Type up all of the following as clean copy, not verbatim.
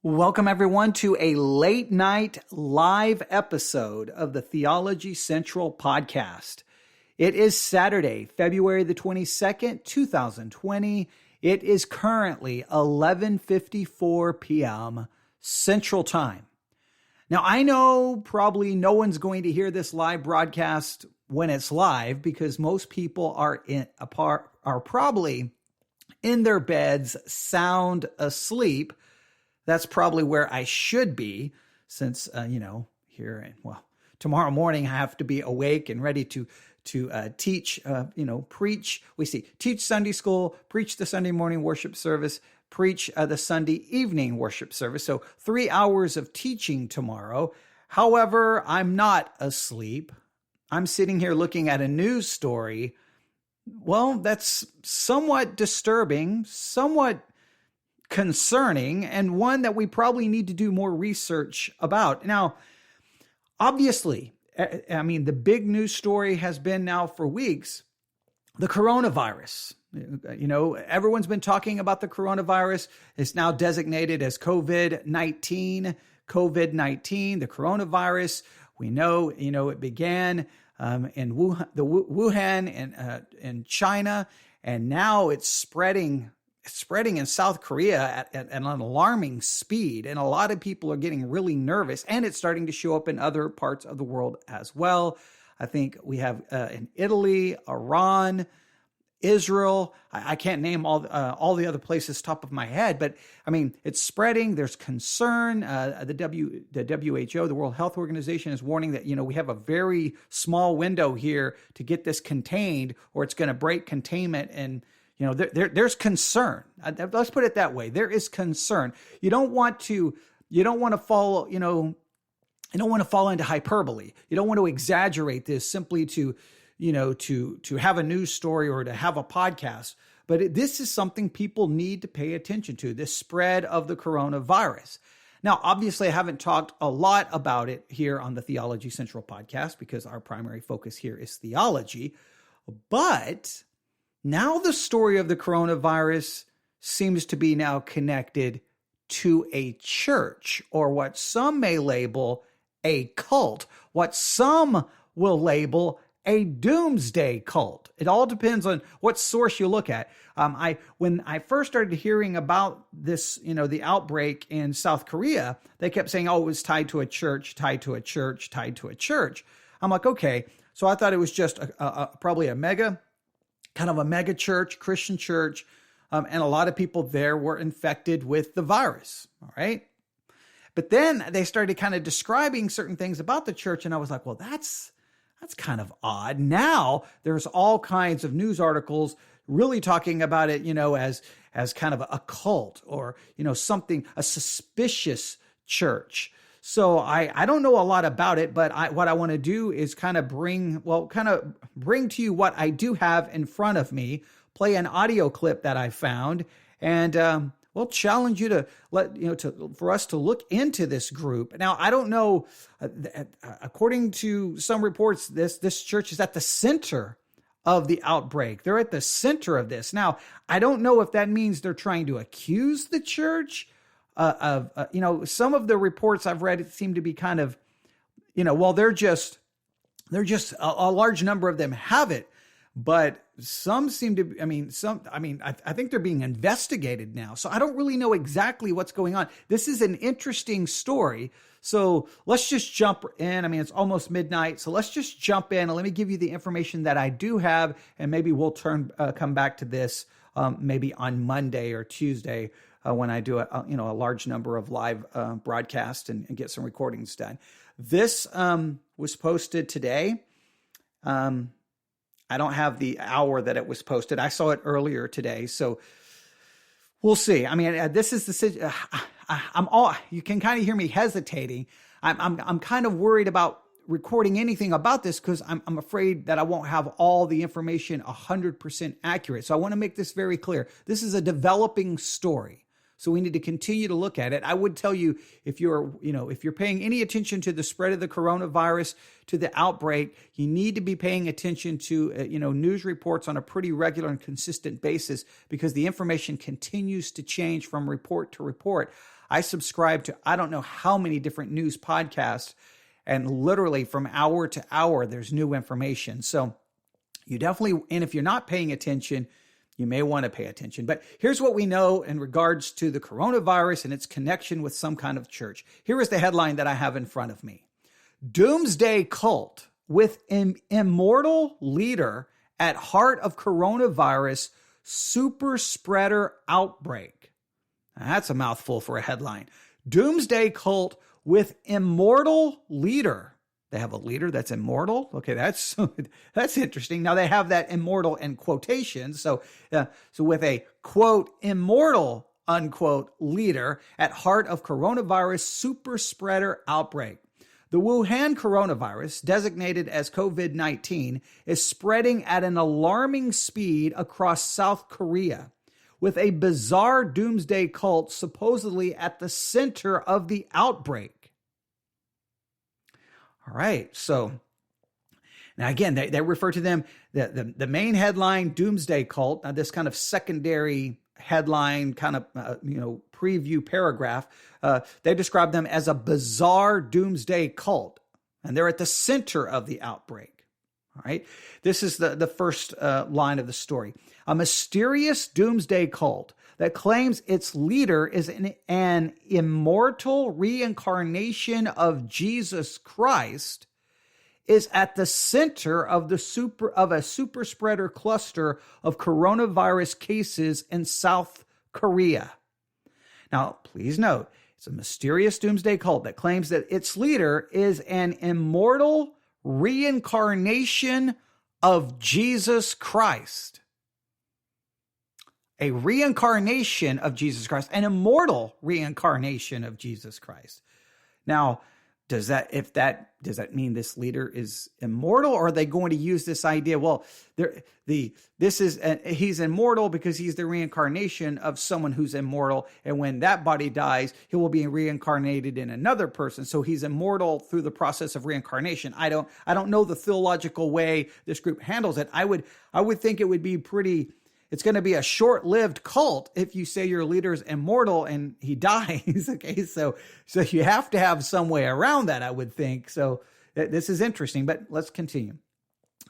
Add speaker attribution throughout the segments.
Speaker 1: Welcome, everyone, to a late night live episode of the Theology Central podcast. It is Saturday, February the 22nd, 2020. It is currently 11:54 p.m. Central Time. Now, I know probably no one's going to hear this live broadcast when it's live because most people are probably in their beds, sound asleep. That's probably where I should be since, tomorrow morning I have to be awake and ready to teach, preach. Teach Sunday school, preach the Sunday morning worship service, preach the Sunday evening worship service. So 3 hours of teaching tomorrow. However, I'm not asleep. I'm sitting here looking at a news story. Well, that's somewhat disturbing, somewhat concerning, and one that we probably need to do more research about. Now, obviously, the big news story has been now for weeks, the coronavirus. Everyone's been talking about the coronavirus. It's now designated as COVID-19, the coronavirus. We know, it began in Wuhan in China, and now it's spreading in South Korea at an alarming speed, and a lot of people are getting really nervous, and it's starting to show up in other parts of the world as well. I think we have in Italy, Iran, Israel. I can't name all the other places top of my head, but it's spreading. There's concern. The WHO, the World Health Organization, is warning that we have a very small window here to get this contained, or it's going to break containment. And there's concern. Let's put it that way. There is concern. You don't want to fall into hyperbole. You don't want to exaggerate this simply to have a news story or to have a podcast. But this is something people need to pay attention to, this spread of the coronavirus. Now, obviously, I haven't talked a lot about it here on the Theology Central podcast because our primary focus here is theology. But now the story of the coronavirus seems to be now connected to a church, or what some may label a cult, what some will label a doomsday cult. It all depends on what source you look at. When I first started hearing about this, the outbreak in South Korea, they kept saying, it was tied to a church. I'm like, okay. So I thought it was just probably a mega church, Christian church, and a lot of people there were infected with the virus, all right? But then they started kind of describing certain things about the church, and I was like, well, that's kind of odd. Now there's all kinds of news articles really talking about it, as kind of a cult or, something, a suspicious church. So I don't know a lot about it, but what I want to do is kind of bring to you what I do have in front of me, play an audio clip that I found, and challenge you for us to look into this group. Now, I don't know, according to some reports, this church is at the center of the outbreak. They're at the center of this. Now, I don't know if that means they're trying to accuse the church some of the reports I've read, it seemed to be kind of, they're just a large number of them have it, but some seem to, I think they're being investigated now. So I don't really know exactly what's going on. This is an interesting story. So let's just jump in. It's almost midnight. So let's just jump in and let me give you the information that I do have. And maybe we'll come back to this maybe on Monday or Tuesday, when I do a large number of live broadcasts and get some recordings done. This was posted today. I don't have the hour that it was posted. I saw it earlier today, so we'll see. This is the you can kind of hear me hesitating. I'm kind of worried about recording anything about this because I'm afraid that I won't have all the information 100% accurate. So I want to make this very clear. This is a developing story. So we need to continue to look at it. I would tell you, if you're paying any attention to the spread of the coronavirus, to the outbreak, you need to be paying attention to, news reports on a pretty regular and consistent basis, because the information continues to change from report to report. I subscribe to, I don't know how many different news podcasts, and literally from hour to hour, there's new information. So you definitely, and if you're not paying attention, you may want to pay attention. But here's what we know in regards to the coronavirus and its connection with some kind of church. Here is the headline that I have in front of me. Doomsday cult with immortal leader at heart of coronavirus super spreader outbreak. Now, that's a mouthful for a headline. Doomsday cult with immortal leader. They have a leader that's immortal. Okay, that's interesting. Now they have that immortal in quotations. So with a quote immortal unquote leader at heart of coronavirus super spreader outbreak. The Wuhan coronavirus, designated as COVID-19, is spreading at an alarming speed across South Korea, with a bizarre doomsday cult supposedly at the center of the outbreak. All right, so now again, they refer to them, the main headline, doomsday cult. Now this kind of secondary headline, kind of preview paragraph, they describe them as a bizarre doomsday cult, and they're at the center of the outbreak. All right, this is the first line of the story. A mysterious doomsday cult that claims its leader is an immortal reincarnation of Jesus Christ is at the center of a super spreader cluster of coronavirus cases in South Korea. Now, please note, it's a mysterious doomsday cult that claims that its leader is an immortal reincarnation of Jesus Christ. A reincarnation of Jesus Christ, an immortal reincarnation of Jesus Christ. Now, does that mean this leader is immortal, or are they going to use this idea? Well, he's immortal because he's the reincarnation of someone who's immortal, and when that body dies, he will be reincarnated in another person. So he's immortal through the process of reincarnation. I don't know the theological way this group handles it. I would think it would be it's going to be a short-lived cult if you say your leader's immortal and he dies. Okay, so you have to have some way around that, I would think. So this is interesting, but let's continue.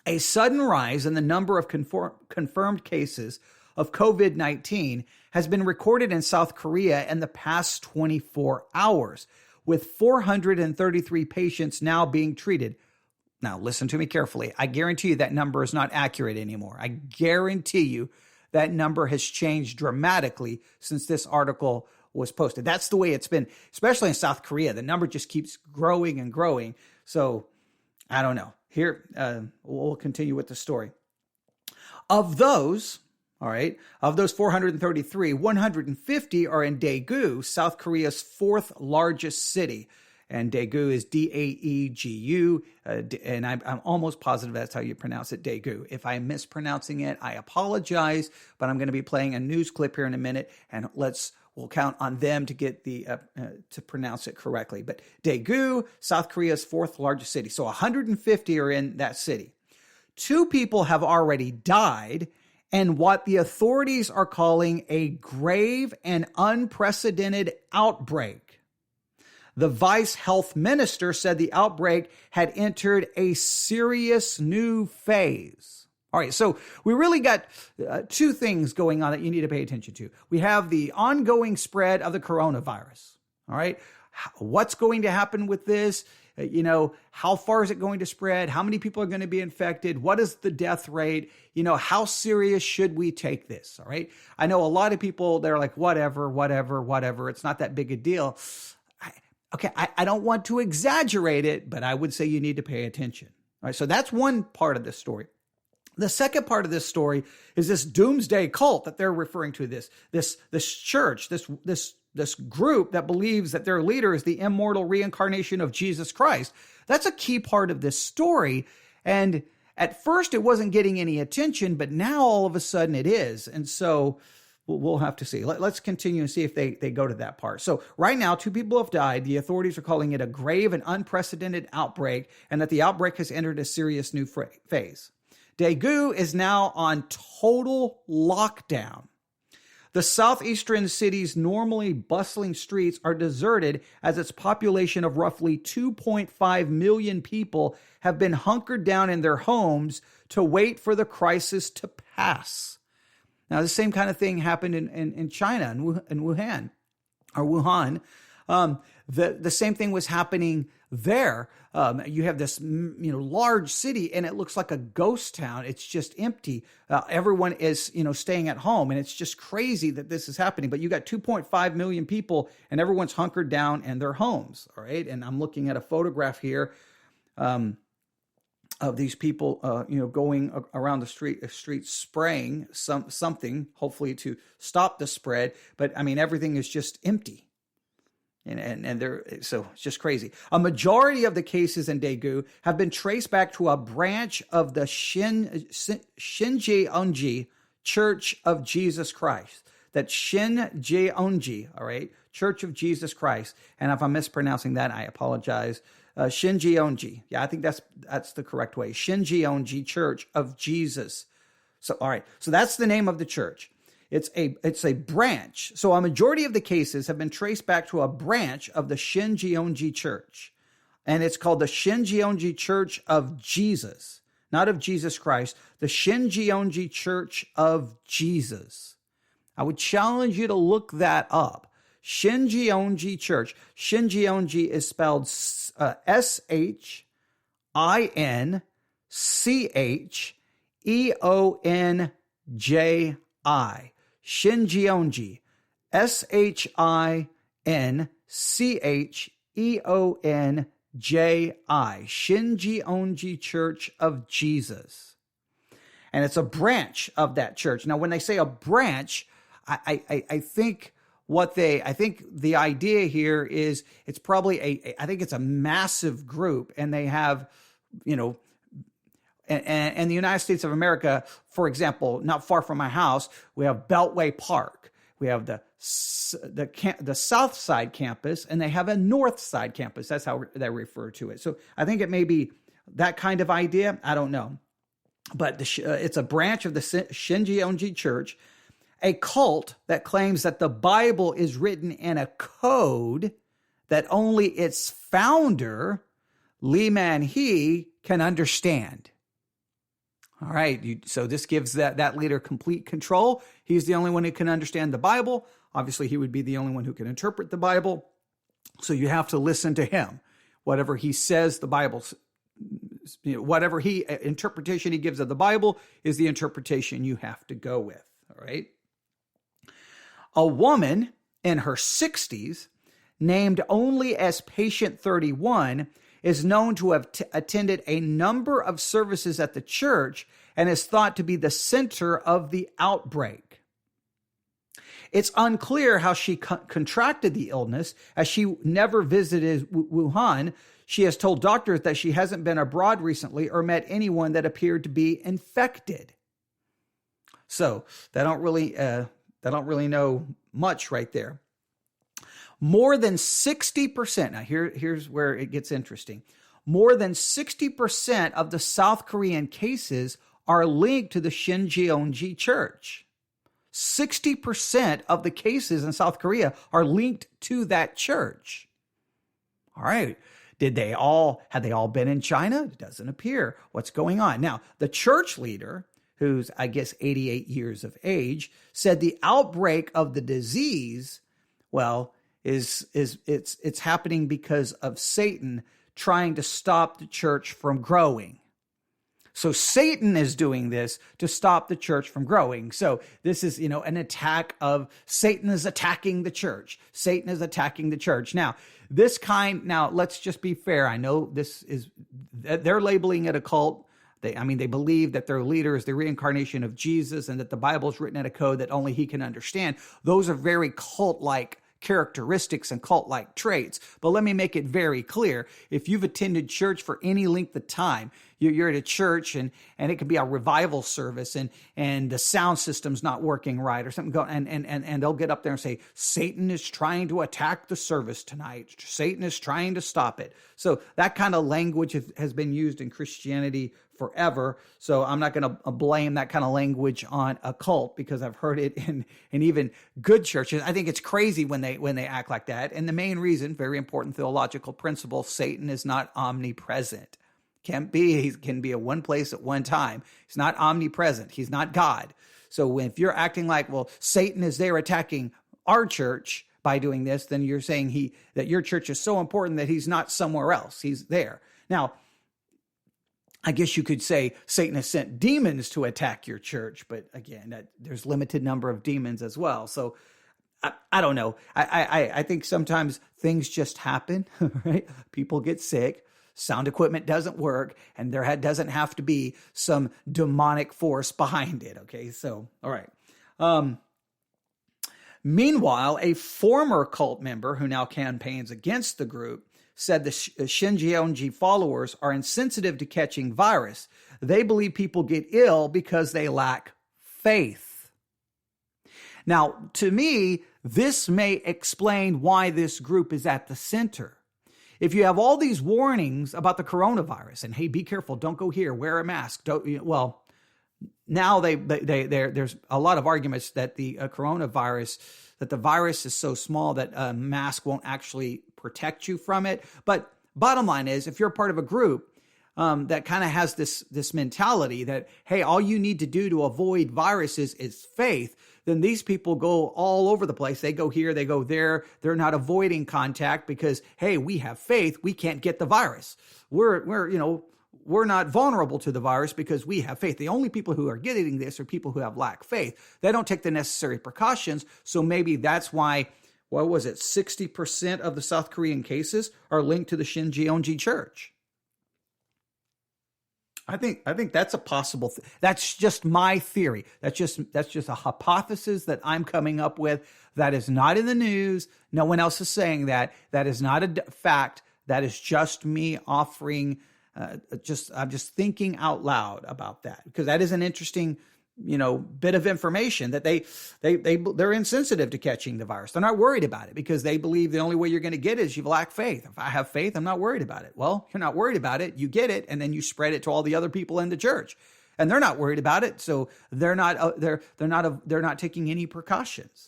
Speaker 1: A sudden rise in the number of confirmed cases of COVID-19 has been recorded in South Korea in the past 24 hours, with 433 patients now being treated. Now, listen to me carefully. I guarantee you that number is not accurate anymore. I guarantee you that number has changed dramatically since this article was posted. That's the way it's been, especially in South Korea. The number just keeps growing and growing. So I don't know. Here, we'll continue with the story. Of those 433, 150 are in Daegu, South Korea's fourth largest city. And Daegu is Daegu, and I'm almost positive that's how you pronounce it, Daegu. If I'm mispronouncing it, I apologize, but I'm going to be playing a news clip here in a minute, and we'll count on them to get to pronounce it correctly. But Daegu, South Korea's fourth largest city. So 150 are in that city. 2 people have already died, and what the authorities are calling a grave and unprecedented outbreak. The vice health minister said the outbreak had entered a serious new phase. All right, so we really got 2 things going on that you need to pay attention to. We have the ongoing spread of the coronavirus. All right, what's going to happen with this? How far is it going to spread? How many people are going to be infected? What is the death rate? How serious should we take this? All right, I know a lot of people, they're like, whatever. It's not that big a deal. Okay, I don't want to exaggerate it, but I would say you need to pay attention. All right, so that's one part of this story. The second part of this story is this doomsday cult that they're referring to. This church, this group that believes that their leader is the immortal reincarnation of Jesus Christ. That's a key part of this story. And at first, it wasn't getting any attention, but now all of a sudden it is. And so we'll have to see. Let's continue and see if they go to that part. So right now, 2 people have died. The authorities are calling it a grave and unprecedented outbreak, and that the outbreak has entered a serious new phase. Daegu is now on total lockdown. The southeastern city's normally bustling streets are deserted as its population of roughly 2.5 million people have been hunkered down in their homes to wait for the crisis to pass. Now, the same kind of thing happened in China, in Wuhan. The same thing was happening there. You have this large city, and it looks like a ghost town. It's just empty. Everyone is staying at home, and it's just crazy that this is happening. But you got 2.5 million people, and everyone's hunkered down in their homes. All right, and I'm looking at a photograph here of these people, going around the street spraying something, hopefully to stop the spread. But I mean, everything is just empty. And so it's just crazy. A majority of the cases in Daegu have been traced back to a branch of the Shinjeonji Church of Jesus Christ. That's Shinjeonji, all right, Church of Jesus Christ. And if I'm mispronouncing that, I apologize. Shinjeonji, yeah, I think that's the correct way. Shinjeonji Church of Jesus. So all right, so that's the name of the church. It's a branch. So a majority of the cases have been traced back to a branch of the Shinjeonji Church. And it's called the Shinjeonji Church of Jesus, not of Jesus Christ, the Shinjeonji Church of Jesus. I would challenge you to look that up. Shinjeonji Church. Shinjeonji is spelled SHINCHEONJI. Shinjeonji, SHINCHEONJI, Shinjeonji Church of Jesus. And it's a branch of that church. Now, when they say a branch, I think the idea here is it's probably I think it's a massive group, and they have, and the United States of America, for example, not far from my house, we have Beltway Park. We have the South Side campus, and they have a North Side campus. That's how they refer to it. So I think it may be that kind of idea. I don't know. But it's a branch of the Shinjeonji Church, a cult that claims that the Bible is written in a code that only its founder, Lee Man-hee, can understand. All right, so this gives that leader complete control. He's the only one who can understand the Bible. Obviously, he would be the only one who can interpret the Bible. So you have to listen to him. Whatever he says, the Bible, whatever interpretation he gives of the Bible is the interpretation you have to go with. All right. A woman in her 60s, named only as Patient 31, is known to have attended a number of services at the church and is thought to be the center of the outbreak. It's unclear how she contracted the illness, as she never visited Wuhan. She has told doctors that she hasn't been abroad recently or met anyone that appeared to be infected. So they don't really know much right there. More than 60%, now here's where it gets interesting. More than 60% of the South Korean cases are linked to the Shinjeonji Church. 60% of the cases in South Korea are linked to that church. All right. Had they all been in China? It doesn't appear. What's going on? Now, the church leader, who's, I guess, 88 years of age, said the outbreak of the disease, it's happening because of Satan trying to stop the church from growing. So Satan is doing this to stop the church from growing. So this is, an attack of Satan is attacking the church. Satan is attacking the church. Now, let's just be fair. I know they're labeling it a cult. They believe that their leader is the reincarnation of Jesus and that the Bible is written in a code that only he can understand. Those are very cult-like characteristics and cult-like traits. But let me make it very clear. If you've attended church for any length of time, you're at a church and it could be a revival service and the sound system's not working right or something going, and they'll get up there and say, Satan is trying to attack the service tonight. Satan is trying to stop it. So that kind of language has been used in Christianity forever. So I'm not going to blame that kind of language on a cult, because I've heard it in even good churches. I think it's crazy when they act like that. And the main reason, very important theological principle, Satan is not omnipresent. Can't be. He can be at one place at one time. He's not omnipresent. He's not God. So if you're acting like, well, Satan is there attacking our church by doing this, then you're saying that your church is so important that he's not somewhere else. He's there. Now, I guess you could say Satan has sent demons to attack your church, but again, there's limited number of demons as well. So I don't know. I think sometimes things just happen, right? People get sick, sound equipment doesn't work, and there doesn't have to be some demonic force behind it. Okay, so all right. Meanwhile, a former cult member who now campaigns against the group said the Shincheonji followers are insensitive to catching virus. They believe people get ill because they lack faith. Now, to me, this may explain why this group is at the center. If you have all these warnings about the coronavirus, and hey, be careful, don't go here, wear a mask. Well, now there's a lot of arguments that the coronavirus, that the virus is so small that a mask won't actually protect you from it. But bottom line is, if you're part of a group that kind of has this mentality that, hey, all you need to do to avoid viruses is faith, then these people go all over the place. They go here, they go there. They're not avoiding contact because, hey, we have faith. We can't get the virus. We're not vulnerable to the virus because we have faith. The only people who are getting this are people who have lack faith. They don't take the necessary precautions. So maybe that's why, 60% of the South Korean cases are linked to the Shincheonji church. I think that's a possible. That's just my theory. That's just a hypothesis that I'm coming up with. That is not in the news. No one else is saying that. That is not a fact. That is just me offering. I'm just thinking out loud about that, because that is an interesting, bit of information that they're insensitive to catching the virus. They're not worried about it because they believe the only way you're going to get it is you lack faith. If I have faith, I'm not worried about it. Well, you're not worried about it. You get it, and then you spread it to all the other people in the church, and they're not worried about it. So they're not taking any precautions.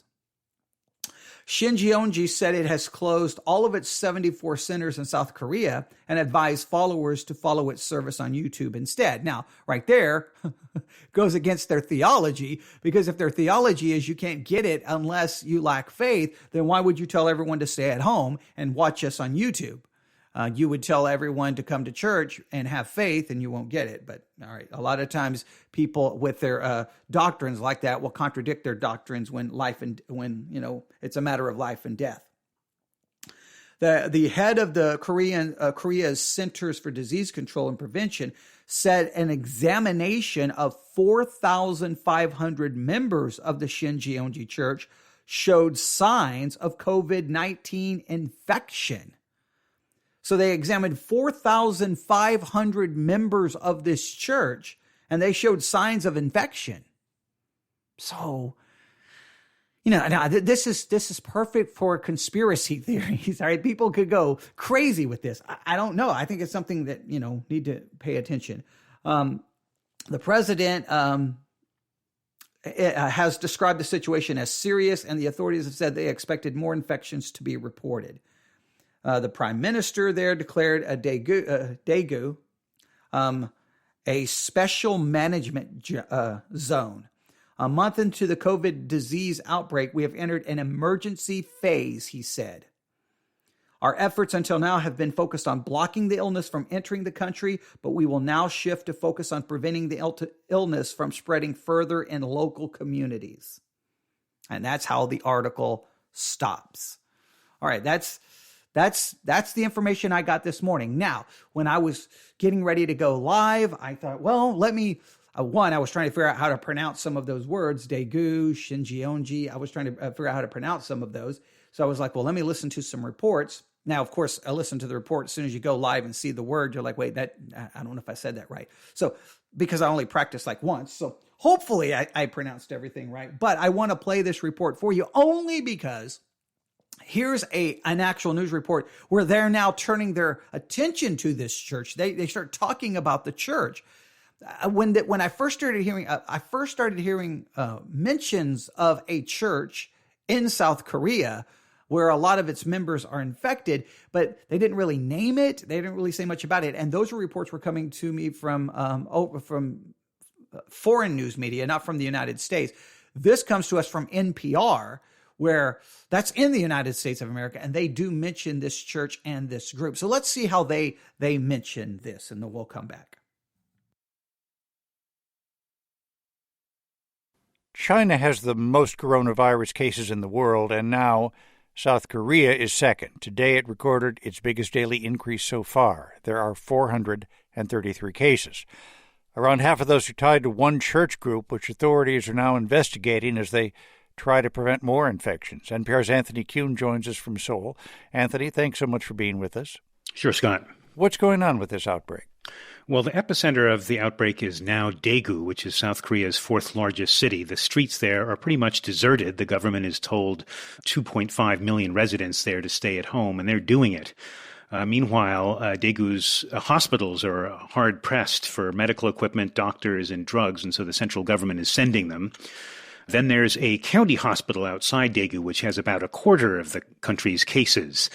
Speaker 1: Shincheonji said it has closed all of its 74 centers in South Korea and advised followers to follow its service on YouTube instead. Now, right there goes against their theology, because if their theology is you can't get it unless you lack faith, then why would you tell everyone to stay at home and watch us on YouTube? You would tell everyone to come to church and have faith, and you won't get it. But all right, a lot of times people with their doctrines like that will contradict their doctrines when it's a matter of life and death. The head of the Korea's Centers for Disease Control and Prevention said an examination of 4,500 members of the Shincheonji Church showed signs of COVID-19 infection. So they examined 4,500 members of this church, and they showed signs of infection. So, now this is perfect for conspiracy theories. All right, people could go crazy with this. I don't know. I think it's something that need to pay attention. The president has described the situation as serious, and the authorities have said they expected more infections to be reported. The prime minister there declared a daegu, a special management zone. A month into the COVID disease outbreak, we have entered an emergency phase, he said. Our efforts until now have been focused on blocking the illness from entering the country, but we will now shift to focus on preventing the illness from spreading further in local communities. And that's how the article stops. All right, that's the information I got this morning. Now, when I was getting ready to go live, I thought, well, let me, I was trying to figure out how to pronounce some of those words, daegu, Shincheonji. I was trying to figure out how to pronounce some of those. So I was like, well, let me listen to some reports. Now, of course, I listen to the report. As soon as you go live and see the word, you're like, wait, I don't know if I said that right. So because I only practiced like once. So hopefully I pronounced everything right. But I want to play this report for you only because here's an actual news report where they're now turning their attention to this church. They start talking about the church. When I first started hearing mentions of a church in South Korea where a lot of its members are infected, but they didn't really name it. They didn't really say much about it. And those reports were coming to me from foreign news media, not from the United States. This comes to us from NPR, where that's in the United States of America, and they do mention this church and this group. So let's see how they mention this, and then we'll come back.
Speaker 2: China has the most coronavirus cases in the world, and now South Korea is second. Today it recorded its biggest daily increase so far. There are 433 cases. Around half of those are tied to one church group, which authorities are now investigating as they try to prevent more infections. NPR's Anthony Kuhn joins us from Seoul. Anthony, thanks so much for being with us.
Speaker 3: Sure, Scott.
Speaker 2: What's going on with this outbreak?
Speaker 3: Well, the epicenter of the outbreak is now Daegu, which is South Korea's fourth largest city. The streets there are pretty much deserted. The government has told 2.5 million residents there to stay at home, and they're doing it. Meanwhile, Daegu's hospitals are hard-pressed for medical equipment, doctors, and drugs, and so the central government is sending them. Then there's a county hospital outside Daegu, which has about a quarter of the country's cases.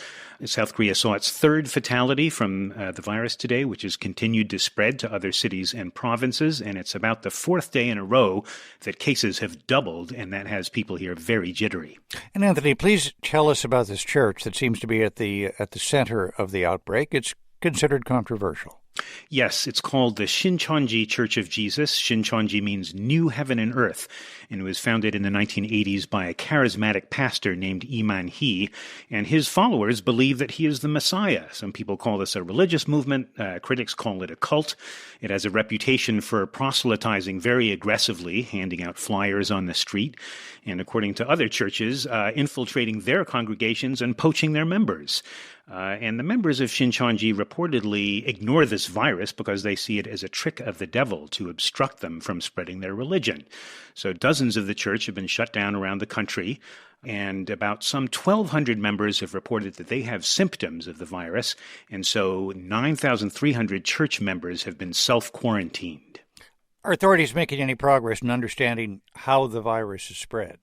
Speaker 3: South Korea saw its third fatality from the virus today, which has continued to spread to other cities and provinces. And it's about the fourth day in a row that cases have doubled, and that has people here very jittery.
Speaker 2: And Anthony, please tell us about this church that seems to be at the center of the outbreak. It's considered controversial.
Speaker 3: Yes, it's called the Shincheonji Church of Jesus. Shincheonji means New Heaven and Earth, and it was founded in the 1980s by a charismatic pastor named Lee Man-hee, and his followers believe that he is the Messiah. Some people call this a religious movement. Critics call it a cult. It has a reputation for proselytizing very aggressively, handing out flyers on the street, and according to other churches, infiltrating their congregations and poaching their members. And the members of Shincheonji reportedly ignore this virus because they see it as a trick of the devil to obstruct them from spreading their religion. So dozens of the church have been shut down around the country, and about some 1,200 members have reported that they have symptoms of the virus, and so 9,300 church members have been self-quarantined.
Speaker 2: Are authorities making any progress in understanding how the virus is spread?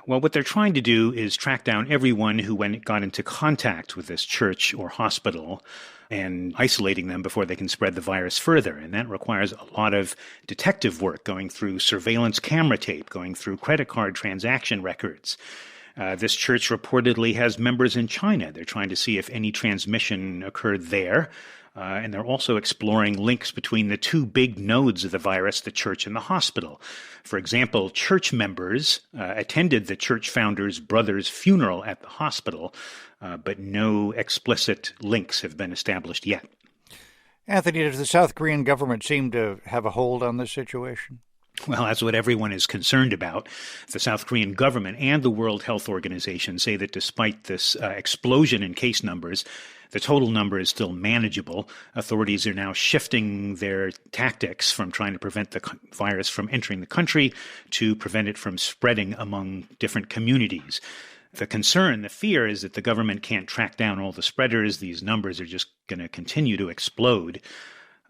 Speaker 3: Well, what they're trying to do is track down everyone who got into contact with this church or hospital and isolating them before they can spread the virus further. And that requires a lot of detective work, going through surveillance camera tape, going through credit card transaction records. This church reportedly has members in China. They're trying to see if any transmission occurred there. And they're also exploring links between the two big nodes of the virus, the church and the hospital. For example, church members attended the church founder's brother's funeral at the hospital, but no explicit links have been established yet.
Speaker 2: Anthony, does the South Korean government seem to have a hold on this situation?
Speaker 3: Well, that's what everyone is concerned about. The South Korean government and the World Health Organization say that despite this explosion in case numbers, the total number is still manageable. Authorities are now shifting their tactics from trying to prevent the virus from entering the country to prevent it from spreading among different communities. The concern, the fear, is that the government can't track down all the spreaders. These numbers are just going to continue to explode.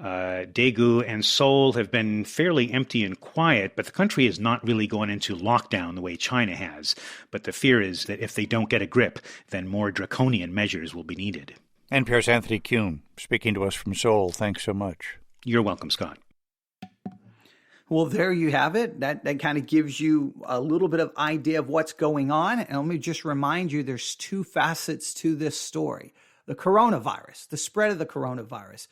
Speaker 3: Daegu and Seoul have been fairly empty and quiet, but the country has not really gone into lockdown the way China has. But the fear is that if they don't get a grip, then more draconian measures will be needed.
Speaker 2: NPR's Anthony Kuhn, speaking to us from Seoul. Thanks so much.
Speaker 3: You're welcome, Scott.
Speaker 1: Well, there you have it. That kind of gives you a little bit of idea of what's going on. And let me just remind you, there's two facets to this story. The coronavirus, the spread of the coronavirus.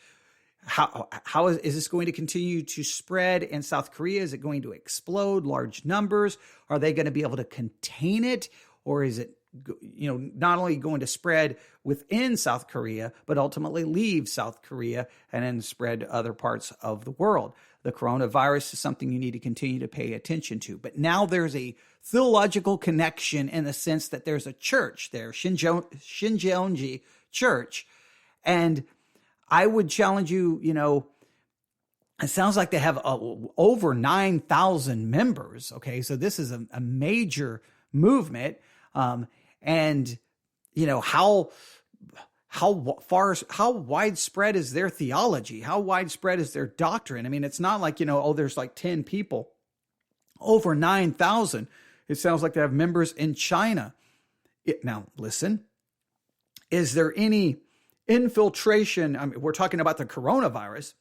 Speaker 1: How is this going to continue to spread in South Korea? Is it going to explode? Large numbers? Are they going to be able to contain it? Or is it not only going to spread within South Korea, but ultimately leave South Korea and then spread to other parts of the world. The coronavirus is something you need to continue to pay attention to. But now there's a theological connection in the sense that there's a church there, Shincheonji Church. And I would challenge you, it sounds like they have over 9,000 members. Okay, so this is a major movement. And how widespread is their theology? How widespread is their doctrine? I mean, it's not like, there's like 10 people, over 9,000. It sounds like they have members in China. Now, listen, is there any infiltration? I mean, we're talking about the coronavirus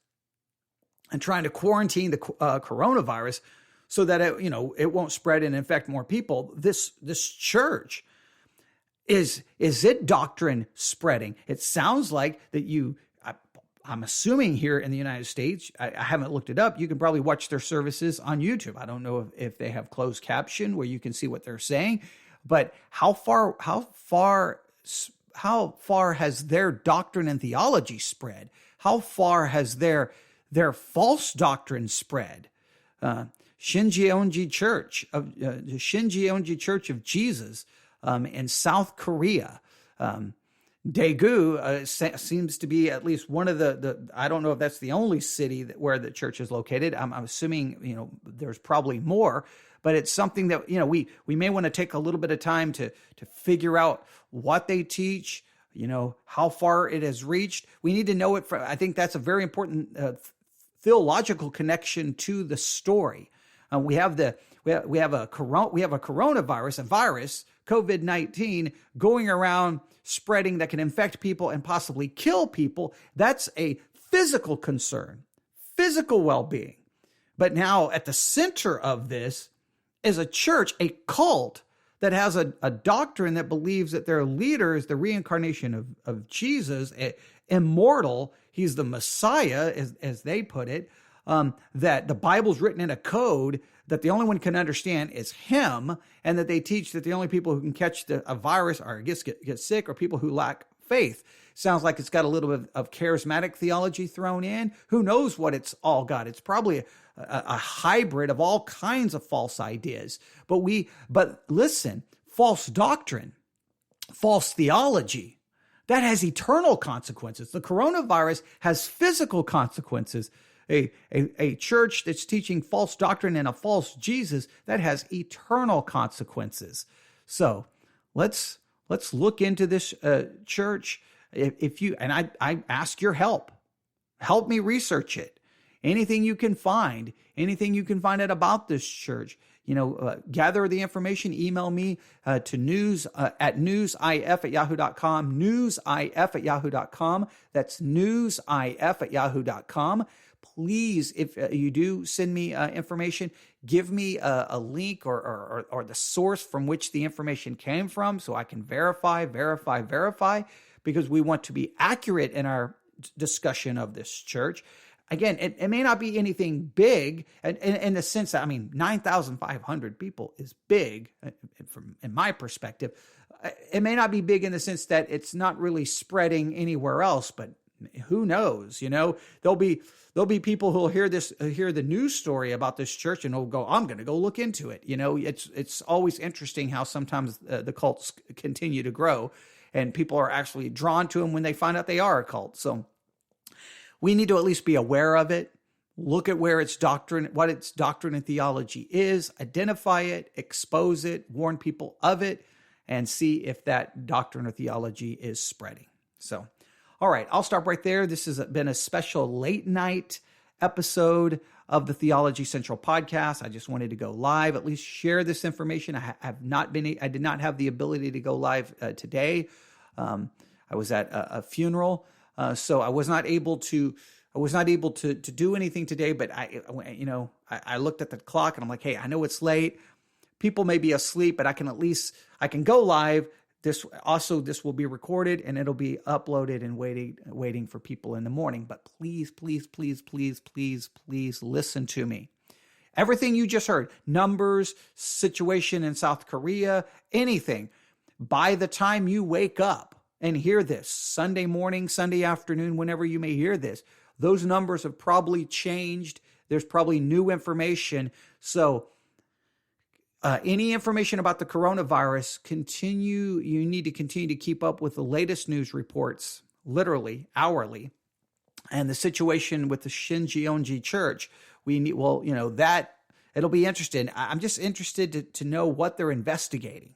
Speaker 1: and trying to quarantine the coronavirus so that it won't spread and infect more people. This church, is it doctrine spreading? It sounds like that I'm assuming here in the United States, I haven't looked it up. You can probably watch their services on YouTube. I don't know if they have closed caption where you can see what they're saying, but how far has their doctrine and theology spread? How far has their false doctrine spread? Shincheonji Church of the Shincheonji Church of Jesus in South Korea. Daegu seems to be at least one of the I don't know if that's the only city where the church is located. I'm assuming there's probably more, but it's something that we may want to take a little bit of time to figure out what they teach. How far it has reached. We need to know it. I think that's a very important theological connection to the story. We have a coronavirus, a virus, COVID-19, going around spreading that can infect people and possibly kill people. That's a physical concern, physical well-being. But now at the center of this is a church, a cult that has a doctrine that believes that their leader is the reincarnation of Jesus, immortal. He's the Messiah, as they put it, that the Bible's written in a code that the only one can understand is him, and that they teach that the only people who can catch a virus or get sick are people who lack faith. Sounds like it's got a little bit of charismatic theology thrown in. Who knows what it's all got? It's probably a hybrid of all kinds of false ideas. But listen, false doctrine, false theology, that has eternal consequences. The coronavirus has physical consequences. A church that's teaching false doctrine and a false Jesus, that has eternal consequences. So let's look into this church. I ask your help. Help me research it. Anything you can find out about this church. Gather the information, email me to newsif@yahoo.com, newsif@yahoo.com. That's newsif@yahoo.com. Please, if you do send me information, give me a link or the source from which the information came from so I can verify, because we want to be accurate in our discussion of this church. Again, it may not be anything big in the sense that, 9,500 people is big in my perspective. It may not be big in the sense that it's not really spreading anywhere else, but who knows? There'll be people who'll hear the news story about this church and they'll go, I'm going to go look into it. It's always interesting how sometimes the cults continue to grow and people are actually drawn to them when they find out they are a cult. So we need to at least be aware of it, look at what its doctrine and theology is, identify it, expose it, warn people of it, and see if that doctrine or theology is spreading. So, all right, I'll stop right there. This has been a special late night episode of the Theology Central podcast. I just wanted to go live, at least share this information. I did not have the ability to go live today. I was at a funeral, so I was not able to do anything today. But I looked at the clock and I'm like, hey, I know it's late. People may be asleep, but I can go live. This will be recorded and it'll be uploaded and waiting for people in the morning. But please listen to me. Everything you just heard, numbers, situation in South Korea, anything, by the time you wake up and hear this, Sunday morning, Sunday afternoon, whenever you may hear this, those numbers have probably changed. There's probably new information. So any information about the coronavirus, you need to continue to keep up with the latest news reports, literally, hourly. And the situation with the Shincheonji Church, it'll be interesting. I'm just interested to know what they're investigating.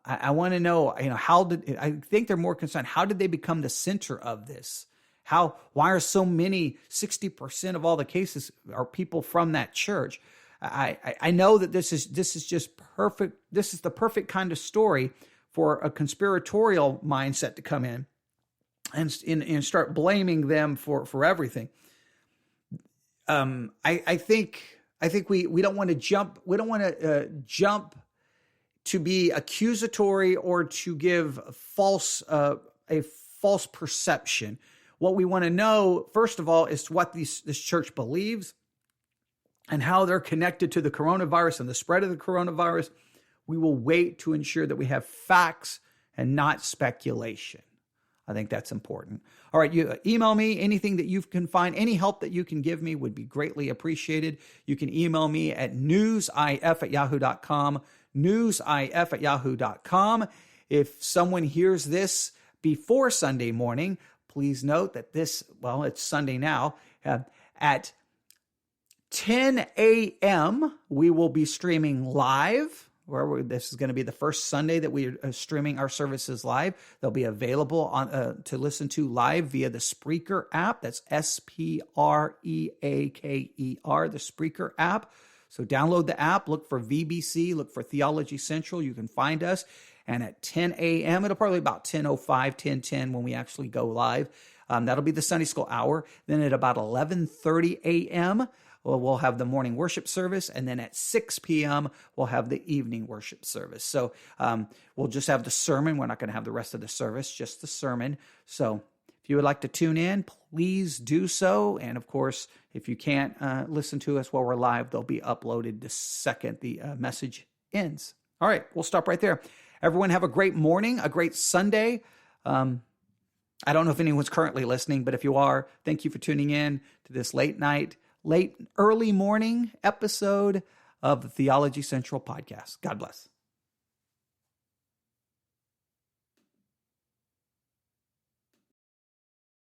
Speaker 1: I want to know, I think they're more concerned, how did they become the center of this? Why are so many, 60% of all the cases are people from that church? I know that this is just perfect. This is the perfect kind of story for a conspiratorial mindset to come in and start blaming them for everything. I think we don't want to jump. We don't want to jump to be accusatory or to give a false perception. What we want to know, first of all, is what this church believes and how they're connected to the coronavirus and the spread of the coronavirus. We will wait to ensure that we have facts and not speculation. I think that's important. All right, you email me anything that you can find, any help that you can give me would be greatly appreciated. You can email me at newsif@yahoo.com, newsif@yahoo.com. If someone hears this before Sunday morning, please note that it's Sunday now, at 10 a.m., we will be streaming live. This is going to be the first Sunday that we are streaming our services live. They'll be available to listen to live via the Spreaker app. That's Spreaker, the Spreaker app. So download the app, look for VBC, look for Theology Central. You can find us. And at 10 a.m., it'll probably be about 10:05, 10:10 when we actually go live. That'll be the Sunday School hour. Then at about 11:30 a.m., we'll have the morning worship service, and then at 6 p.m., we'll have the evening worship service. So we'll just have the sermon. We're not going to have the rest of the service, just the sermon. So if you would like to tune in, please do so. And of course, if you can't listen to us while we're live, they'll be uploaded the second the message ends. All right, we'll stop right there. Everyone have a great morning, a great Sunday. I don't know if anyone's currently listening, but if you are, thank you for tuning in to this early morning episode of the Theology Central podcast. God bless.